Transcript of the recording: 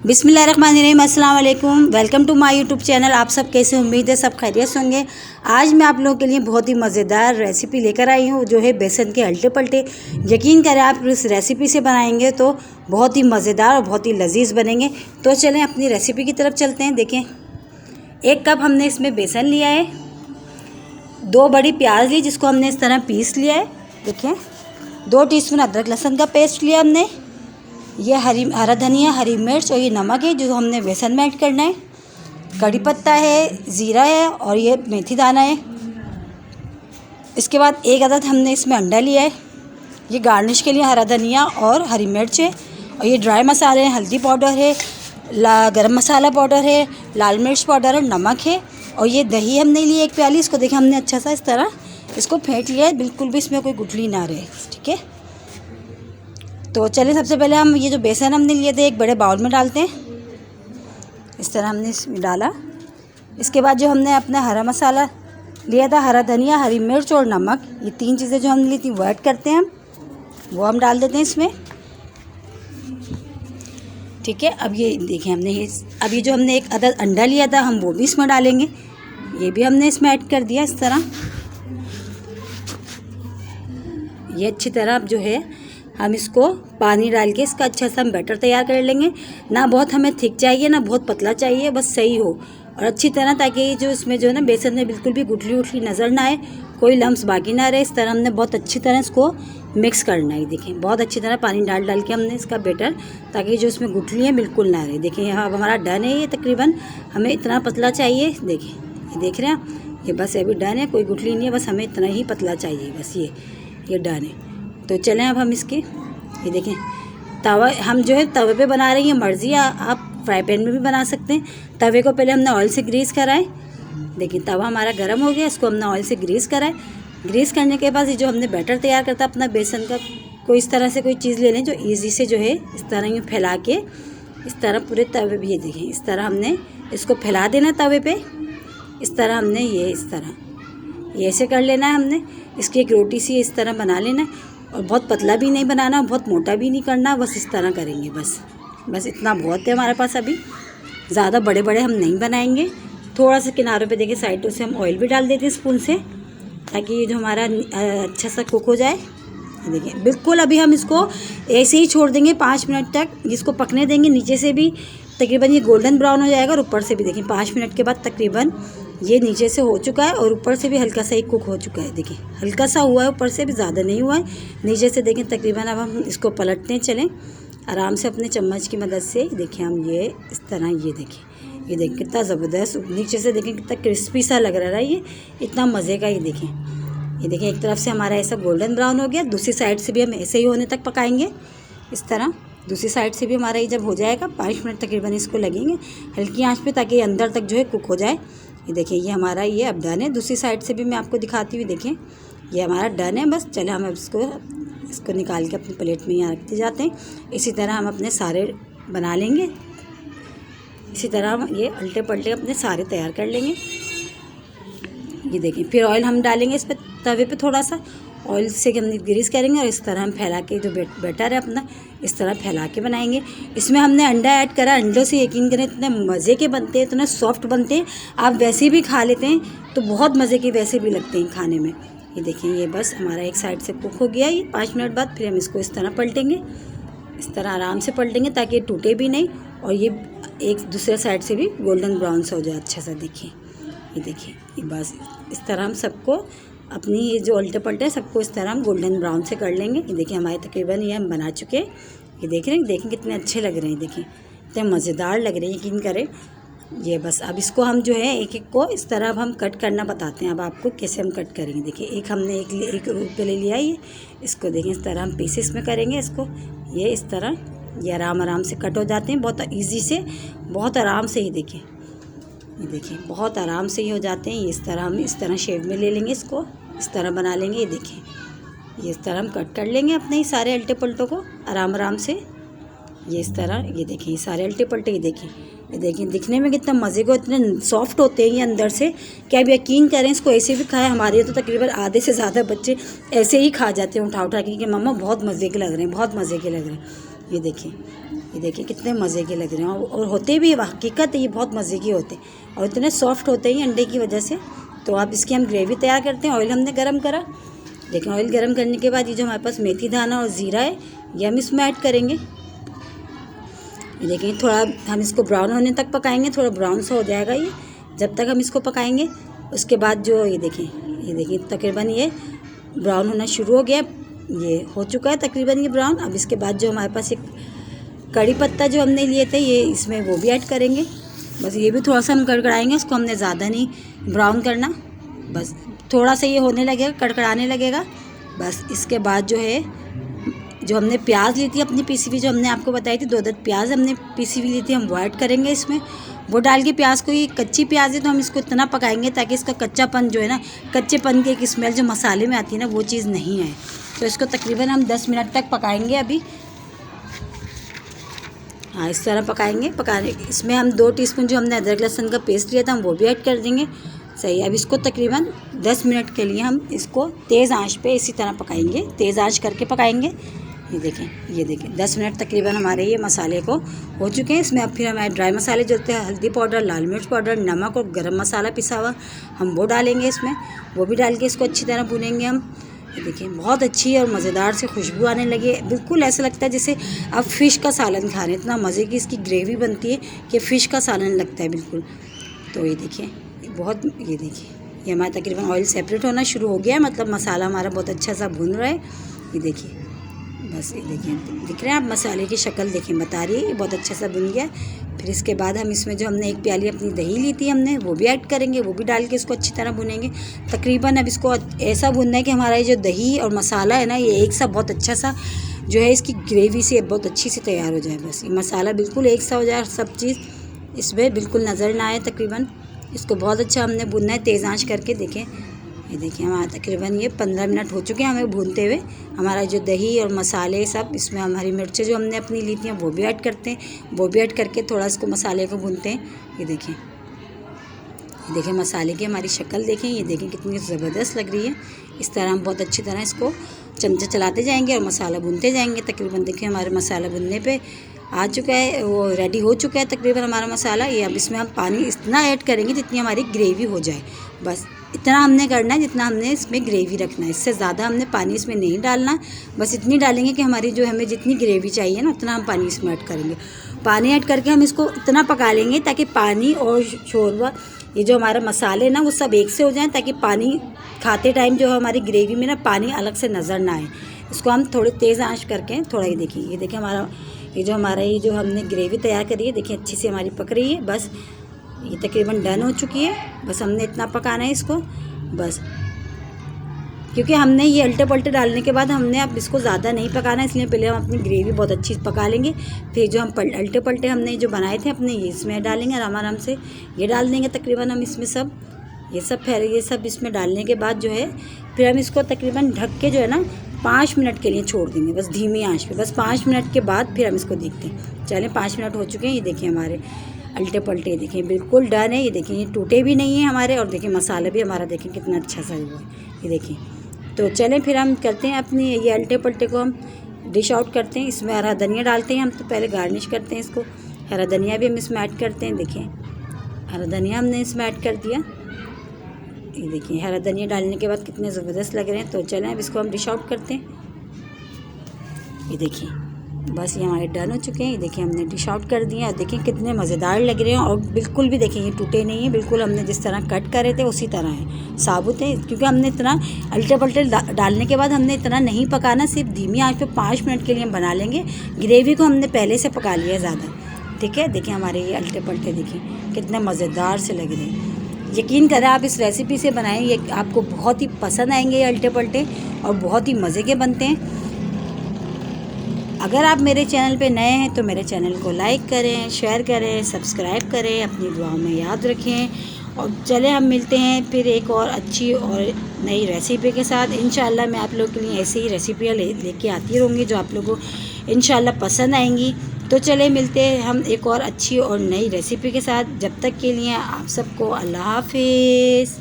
बिस्मिल्लाहिर्रहमानिर्रहीम, अस्सलाम वालेकुम। Welcome to my YouTube channel. आप सब कैसे, उम्मीद है सब खैरियत से होंगे। आज मैं आप लोगों के लिए बहुत ही मज़ेदार रेसिपी लेकर आई हूँ, जो है बेसन के अल्टे पल्टे। यकीन करें, आप इस रेसिपी से बनाएंगे तो बहुत ही मज़ेदार और बहुत ही लजीज बनेंगे। तो चलें अपनी रेसिपी की तरफ चलते हैं। देखें, 1 कप हमने इसमें बेसन लिया है, 2 बड़ी प्याज ली जिसको हमने इस तरह पीस लिया है। देखें, 2 टीस्पून अदरक लहसुन का पेस्ट लिया हमने। ये हरा धनिया, हरी मिर्च और ये नमक है जो हमने बेसन में ऐड करना है। कड़ी पत्ता है, ज़ीरा है और ये मेथी दाना है। इसके बाद 1 अदद हमने इसमें अंडा लिया है। ये गार्निश के लिए हरा धनिया और हरी मिर्च है। और ये ड्राई मसाले हैं, हल्दी पाउडर है, गरम मसाला पाउडर है, लाल मिर्च पाउडर है, नमक है। और ये दही हमने ली 1 प्याली। इसको देखें, हमने अच्छा सा इस तरह इसको फेंट लिया है, बिल्कुल भी इसमें कोई गुठली ना रहे। ठीक है, तो चलिए सबसे पहले हम ये जो बेसन हमने लिए थे एक बड़े बाउल में डालते हैं। इस तरह हमने इसमें डाला। इसके बाद जो हमने अपना हरा मसाला लिया था, हरा धनिया, हरी मिर्च और नमक, ये 3 चीज़ें जो हमने ली थी वो ऐड करते हैं वो हम डाल देते हैं इसमें। ठीक है, अब ये देखें, अब ये जो हमने 1 अदद अंडा लिया था हम वो भी इसमें डालेंगे। ये भी हमने इसमें ऐड कर दिया इस तरह। ये अच्छी तरह अब जो है हम इसको पानी डाल के इसका अच्छा सा हम बैटर तैयार कर लेंगे। ना बहुत हमें थिक चाहिए, ना बहुत पतला चाहिए, बस सही हो और अच्छी तरह, ताकि जो इसमें जो है ना बेसन में बिल्कुल भी गुठली उठली नज़र ना आए, कोई लम्स बाकी ना रहे। इस तरह हमने बहुत अच्छी तरह इसको मिक्स करना है। देखें, बहुत अच्छी तरह पानी डाल के हमने इसका बैटर, ताकि जो इसमें गुठली है बिल्कुल ना रहे। देखें, यहाँ अब हमारा डन है। ये तकरीबन हमें इतना पतला चाहिए। देखें, ये देख रहे हैं, ये बस अभी डन है, कोई गुठली नहीं है, बस हमें इतना ही पतला चाहिए, बस ये डन है। तो चलें अब हम इसके, ये देखें, तवा हम जो है तवे पे बना रही हैं, मर्ज़ी है, आप फ्राई पैन में भी बना सकते हैं। तवे को पहले हमने ऑयल से ग्रीस कराए। देखिए, तवा हमारा गर्म हो गया, इसको हमने ऑयल से ग्रीस कराए। ग्रीस करने के बाद ये जो हमने बैटर तैयार करता अपना बेसन का, कोई इस तरह से कोई चीज़ ले लें जो ईजी से जो है इस तरह यूँ फैला के इस तरह पूरे तवे पे, ये देखें, इस तरह हमने इसको फैला देना तवे पे। इस तरह हमने ये इस तरह ये ऐसे कर लेना है हमने। इसकी एक रोटी सी इस तरह बना लेना है, और बहुत पतला भी नहीं बनाना, बहुत मोटा भी नहीं करना, बस इस तरह करेंगे। बस इतना बहुत है हमारे पास। अभी ज़्यादा बड़े बड़े हम नहीं बनाएंगे। थोड़ा सा किनारों पे देखिए, साइडों से हम ऑयल भी डाल देते हैं स्पून से, ताकि ये जो हमारा अच्छा सा कुक हो जाए। देखिए, बिल्कुल अभी हम इसको ऐसे ही छोड़ देंगे 5 मिनट तक, इसको पकने देंगे। नीचे से भी तकरीबन ये गोल्डन ब्राउन हो जाएगा और ऊपर से भी। देखिए, 5 मिनट के बाद तकरीबन ये नीचे से हो चुका है और ऊपर से भी हल्का सा ही कुक हो चुका है। देखिए, हल्का सा हुआ है, ऊपर से भी ज़्यादा नहीं हुआ है, नीचे से। देखें, तकरीबन अब हम इसको पलटते चलें आराम से अपने चम्मच की मदद से। देखिए, हम ये इस तरह, ये देखिए कितना ज़बरदस्त नीचे से, देखें कितना क्रिस्पी सा लग रहा है, ये इतना मज़े का। ये देखें, एक तरफ से हमारा ऐसा गोल्डन ब्राउन हो गया, दूसरी साइड से भी हम ऐसे ही होने तक पकाएंगे इस तरह। दूसरी साइड से भी हमारा ये जब हो जाएगा, 5 मिनट तकरीबन इसको लगेंगे हल्की आंच पे, ताकि ये अंदर तक जो है कुक हो जाए। ये देखिए, ये हमारा ये अब डन है। दूसरी साइड से भी मैं आपको दिखाती हुई, देखें, ये हमारा डन है। बस चले हम अब इसको निकाल के अपनी प्लेट में यहाँ रखते जाते हैं। इसी तरह हम अपने सारे बना लेंगे। इसी तरह हम ये उल्टे पलटे अपने सारे तैयार कर लेंगे। ये देखें, फिर ऑयल हम डालेंगे इस पर, तवे पे थोड़ा सा ऑयल से हम ग्रीस करेंगे और इस तरह हम फैला के जो बैटर है अपना, इस तरह फैला के बनाएंगे। इसमें हमने अंडा ऐड करा। अंडों से यकीन करें इतने मज़े के बनते हैं, इतने सॉफ्ट बनते हैं, आप वैसे भी खा लेते हैं तो बहुत मज़े के वैसे भी लगते हैं खाने में। ये देखें, ये बस हमारा एक साइड से कुक हो गया। ये 5 मिनट बाद फिर हम इसको इस तरह पलटेंगे, इस तरह आराम से पलटेंगे ताकि ये टूटे भी नहीं, और ये एक दूसरे साइड से भी गोल्डन ब्राउन सा हो जाए अच्छा सा। देखिए, ये बस इस तरह हम सबको अपनी ये जो उल्टे पलटे सबको इस तरह हम गोल्डन ब्राउन से कर लेंगे। ये देखिए, हमारे तकरीबन ये हम बना चुके हैं। ये देख रहे हैं, देखें कितने अच्छे लग रहे हैं। देखें, इतने मज़ेदार लग रहे हैं, यकीन करें। ये बस अब इसको हम जो है एक एक को इस तरह अब हम कट करना बताते हैं अब आपको कैसे हम कट करेंगे। देखिए, एक हमने एक रूप पे ले लिया ये, इसको देखें इस तरह हम पीसेस में करेंगे इसको। ये इस तरह ये आराम से कट हो जाते हैं, बहुत ईजी से, बहुत आराम से। ये देखिए, बहुत आराम से ही हो जाते हैं। ये इस तरह हम इस तरह शेप में ले लेंगे, इसको इस तरह बना लेंगे। ये देखें, ये इस तरह हम कट कर लेंगे अपने ही सारे अल्टे पल्टों को आराम से। ये इस तरह, ये देखें, ये सारे अल्टे पल्टे। ये देखें, दिखने में कितना मज़े को, इतने सॉफ्ट होते हैं ये अंदर से कि आप यकीन करें, इसको ऐसे भी खाएं। हमारे यहाँ तो तकरीबन आधे से ज़्यादा बच्चे ऐसे ही खा जाते हैं उठा के कि मम्मा बहुत मज़े के लग रहे हैं, बहुत मज़े के लग रहे हैं। ये देखिए, ये देखिए कितने मज़े के लग रहे हैं और होते भी हकीकत है, ये बहुत मज़े के होते हैं और इतने सॉफ्ट होते हैं अंडे की वजह से। तो आप इसकी हम ग्रेवी तैयार करते हैं। ऑयल हमने गरम करा, लेकिन ऑयल गरम करने के बाद ये जो हमारे पास मेथी दाना और ज़ीरा है ये हम इसमें ऐड करेंगे। ये देखिए थोड़ा हम इसको ब्राउन होने तक पकाएंगे, थोड़ा ब्राउन सा हो जाएगा ये जब तक हम इसको पकाएंगे। उसके बाद जो ये देखिए तकरीबन ये ब्राउन होना शुरू हो गया, ये हो चुका है तकरीबन ये ब्राउन। अब इसके बाद जो हमारे पास एक कड़ी पत्ता जो हमने लिए थे ये इसमें वो भी ऐड करेंगे। बस ये भी थोड़ा सा हम कड़कड़ाएंगे, इसको हमने ज़्यादा नहीं ब्राउन करना, बस थोड़ा सा ये होने लगेगा, कड़कड़ाने लगेगा। बस इसके बाद जो है जो हमने प्याज ली थी अपनी पीसी हुई, जो हमने आपको बताई थी 2 अदद प्याज हमने पीसी हुई ली थी, हम वो ऐड करेंगे इसमें। वो डाल के प्याज को, ये कच्ची प्याज है तो हम इसको इतना पकाएंगे ताकि इसका कच्चापन जो है ना, कच्चेपन की एक स्मेल जो मसाले में आती है ना वो चीज़ नहीं आए। तो इसको तकरीबन हम 10 मिनट तक पकाएंगे अभी। हाँ, इस तरह पकाने इसमें हम 2 टीस्पून जो हमने अदरक लहसुन का पेस्ट लिया था हम वो भी ऐड कर देंगे। सही, अब इसको तकरीबन 10 मिनट के लिए हम इसको तेज़ आंच पे इसी तरह पकाएंगे, तेज़ आंच करके पकाएंगे। ये देखें 10 मिनट तकरीबन हमारे ये मसाले को हो चुके हैं। इसमें अब फिर हमारे ड्राई मसाले जो होते हैं, हल्दी पाउडर, लाल मिर्च पाउडर, नमक और गरम मसाला पिसा हुआ, हम वो डालेंगे इसमें। वो भी डाल के इसको अच्छी तरह भूनेंगे हम। ये देखिए बहुत अच्छी और मज़ेदार से खुशबू आने लगी है, बिल्कुल ऐसा लगता है जैसे आप फ़िश का सालन खा रहे हैं। इतना मज़े की इसकी ग्रेवी बनती है कि फ़िश का सालन लगता है बिल्कुल। तो ये देखिए ये हमारा तकरीबन ऑयल सेपरेट होना शुरू हो गया है, मतलब मसाला हमारा बहुत अच्छा सा भुन रहा है। ये देखिए बस ये देखिए दिख रहे हैं आप, मसाले की शक्ल देखें बता रही है, ये बहुत अच्छा सा भुन गया। फिर इसके बाद हम इसमें जो हमने 1 प्याली अपनी दही ली थी हमने वो भी ऐड करेंगे, वो भी डाल के इसको अच्छी तरह भुनेंगे। तकरीबन अब इसको ऐसा भुनना है कि हमारा ये जो दही और मसाला है ना ये एक सा बहुत अच्छा सा जो है इसकी ग्रेवी से बहुत अच्छी सी तैयार हो जाए। बस ये मसाला बिल्कुल एक सा हो जाए, सब चीज़ इसमें बिल्कुल नज़र ना आए। तकरीबन इसको बहुत अच्छा हमने भुनना है तेज़ आंच करके। देखें ये देखिए हमारा तकरीबन ये 15 मिनट हो चुके हैं हमें भूनते हुए। हमारा जो दही और मसाले सब, इसमें हम हरी मिर्चें जो हमने अपनी ली थी वो भी ऐड करते हैं, वो भी ऐड करके थोड़ा इसको मसाले को भूनते हैं। ये देखिए मसाले की हमारी शक्ल देखें, ये देखें कितनी ज़बरदस्त लग रही है। इस तरह हम बहुत अच्छी तरह इसको चमचा चलाते जाएंगे और मसाला भूनते जाएंगे। तकरीबन देखिए हमारे मसाला भुनने पे आ चुका है, वो रेडी हो चुका है तकरीबन हमारा मसाला। ये अब इसमें हम पानी इतना ऐड करेंगे जितनी हमारी ग्रेवी हो जाए, बस इतना हमने करना है जितना हमने इसमें ग्रेवी रखना है। इससे ज़्यादा हमने पानी इसमें नहीं डालना, बस इतनी डालेंगे कि हमारी जो हमें जितनी ग्रेवी चाहिए ना उतना हम पानी इसमें ऐड करेंगे। पानी ऐड करके हम इसको इतना पका लेंगे ताकि पानी और शोरबा, ये जो हमारा मसाले ना वो सब एक से हो जाएं, ताकि पानी खाते टाइम जो हमारी ग्रेवी में ना पानी अलग से नज़र ना आए। इसको हम थोड़ी तेज़ आंच करके थोड़ा ये देखिए हमारा ये जो हमने ग्रेवी तैयार करी है देखिए अच्छी से हमारी पक रही है। बस ये तकरीबन डन हो चुकी है, बस हमने इतना पकाना है इसको बस, क्योंकि हमने ये अल्टे पल्टे डालने के बाद हमने अब इसको ज़्यादा नहीं पकाना, इसलिए पहले हम अपनी ग्रेवी बहुत अच्छी पका लेंगे। फिर जो हम अल्टे पल्टे हमने जो बनाए थे अपने ये इसमें डालेंगे आराम से, ये डाल देंगे तकरीबन हम इसमें सब ये सब इसमें डालने के बाद जो है फिर हम इसको तकरीबन ढक के जो है ना 5 मिनट के लिए छोड़ देंगे, बस धीमी आंच पे। बस 5 मिनट के बाद फिर हम इसको देखते हैं। चलें 5 मिनट हो चुके हैं। ये देखिए हमारे अल्टे पल्टे देखिए बिल्कुल डन है। ये देखिए ये टूटे भी नहीं है हमारे, और देखिए मसाला भी हमारा देखिए कितना अच्छा सा हुआ है। ये देखिए तो चलें फिर हम करते हैं अपनी ये अल्टे पल्टे को हम डिश आउट करते हैं। इसमें हरा धनिया डालते हैं हम, तो पहले गार्निश करते हैं इसको। हरा धनिया भी हम इसमें ऐड करते हैं। देखिए हरा धनिया हमने इसमें ऐड कर दिया। ये देखिए हरा धनिया डालने के बाद कितने ज़बरदस्त लग रहे हैं। तो चलें अब इसको हम डिश आउट करते हैं। ये देखिए बस ये हमारे डन हो चुके हैं। ये देखिए हमने डिश आउट कर दिए और देखिए कितने मज़ेदार लग रहे हैं, और बिल्कुल भी देखिए ये टूटे नहीं है, बिल्कुल हमने जिस तरह कट करे थे उसी तरह है, साबुत है। क्योंकि हमने इतना अल्टे पल्टे डालने के बाद हमने इतना नहीं पकाना, सिर्फ धीमी आंच पे 5 मिनट के लिए हम बना लेंगे। ग्रेवी को हमने पहले से पका लिया ज़्यादा, ठीक है। देखिए हमारे ये अल्टे पल्टे देखिए कितने मज़ेदार से लग रहे हैं। यकीन करें आप इस रेसिपी से बनाएं, ये आपको बहुत ही पसंद आएंगे ये अल्टे पल्टे, और बहुत ही मज़े के बनते हैं। अगर आप मेरे चैनल पे नए हैं तो मेरे चैनल को लाइक करें, शेयर करें, सब्सक्राइब करें, अपनी दुआओं में याद रखें। और चले हम मिलते हैं फिर एक और अच्छी और नई रेसिपी के साथ। इंशाल्लाह मैं आप लोगों के लिए ऐसी ही रेसिपियाँ लेके आती रहूँगी जो आप लोगों को इंशाल्लाह पसंद आएंगी। तो चले मिलते हैं हम एक और अच्छी और नई रेसिपी के साथ। जब तक के लिए आप सबको अल्लाह हाफिज़।